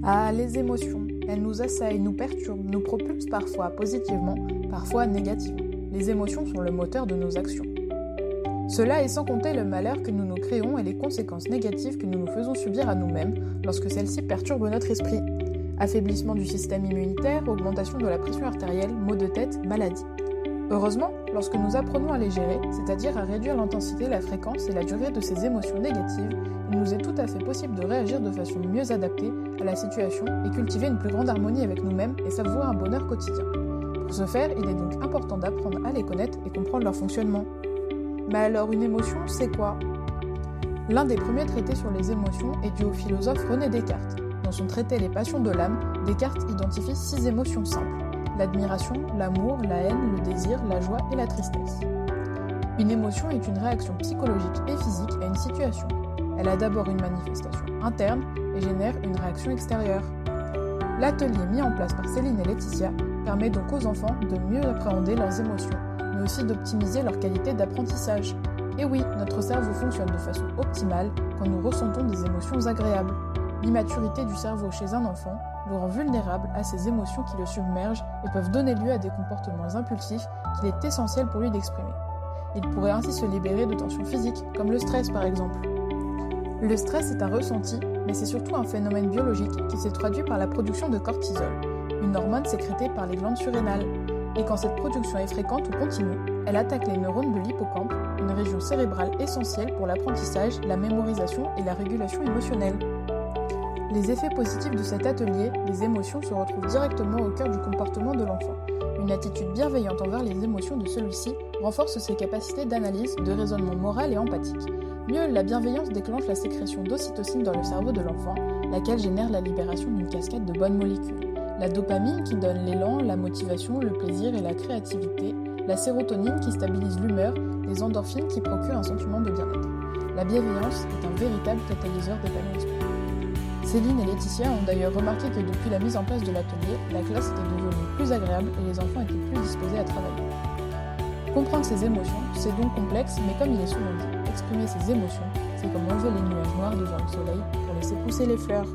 Ah, les émotions, elles nous assaillent, nous perturbent, nous propulsent parfois positivement, parfois négativement. Les émotions sont le moteur de nos actions. Cela est sans compter le malheur que nous nous créons et les conséquences négatives que nous nous faisons subir à nous-mêmes lorsque celles-ci perturbent notre esprit. Affaiblissement du système immunitaire, augmentation de la pression artérielle, maux de tête, maladies. Heureusement, lorsque nous apprenons à les gérer, c'est-à-dire à réduire l'intensité, la fréquence et la durée de ces émotions négatives, il nous est tout à fait possible de réagir de façon mieux adaptée à la situation et cultiver une plus grande harmonie avec nous-mêmes et savourer un bonheur quotidien. Pour ce faire, il est donc important d'apprendre à les connaître et comprendre leur fonctionnement. Mais alors, une émotion, c'est quoi ? L'un des premiers traités sur les émotions est dû au philosophe René Descartes. Dans son traité Les passions de l'âme, Descartes identifie 6 émotions simples. L'admiration, l'amour, la haine, le désir, la joie et la tristesse. Une émotion est une réaction psychologique et physique à une situation. Elle a d'abord une manifestation interne et génère une réaction extérieure. L'atelier mis en place par Céline et Laetitia permet donc aux enfants de mieux appréhender leurs émotions, mais aussi d'optimiser leur qualité d'apprentissage. Et oui, notre cerveau fonctionne de façon optimale quand nous ressentons des émotions agréables. L'immaturité du cerveau chez un enfant le rend vulnérable à ces émotions qui le submergent et peuvent donner lieu à des comportements impulsifs qu'il est essentiel pour lui d'exprimer. Il pourrait ainsi se libérer de tensions physiques, comme le stress par exemple. Le stress est un ressenti, mais c'est surtout un phénomène biologique qui se traduit par la production de cortisol, une hormone sécrétée par les glandes surrénales. Et quand cette production est fréquente ou continue, elle attaque les neurones de l'hippocampe, une région cérébrale essentielle pour l'apprentissage, la mémorisation et la régulation émotionnelle. Les effets positifs de cet atelier, les émotions, se retrouvent directement au cœur du comportement de l'enfant. Une attitude bienveillante envers les émotions de celui-ci renforce ses capacités d'analyse, de raisonnement moral et empathique. Mieux, la bienveillance déclenche la sécrétion d'ocytocine dans le cerveau de l'enfant, laquelle génère la libération d'une cascade de bonnes molécules. La dopamine qui donne l'élan, la motivation, le plaisir et la créativité, la sérotonine qui stabilise l'humeur, les endorphines qui procurent un sentiment de bien-être. La bienveillance est un véritable catalyseur d'épanouissement. Céline et Laetitia ont d'ailleurs remarqué que depuis la mise en place de l'atelier, la classe était devenue plus agréable et les enfants étaient plus disposés à travailler. Comprendre ses émotions, c'est donc complexe, mais comme il est souvent dit, exprimer ses émotions, c'est comme enlever les nuages noirs devant le soleil pour laisser pousser les fleurs.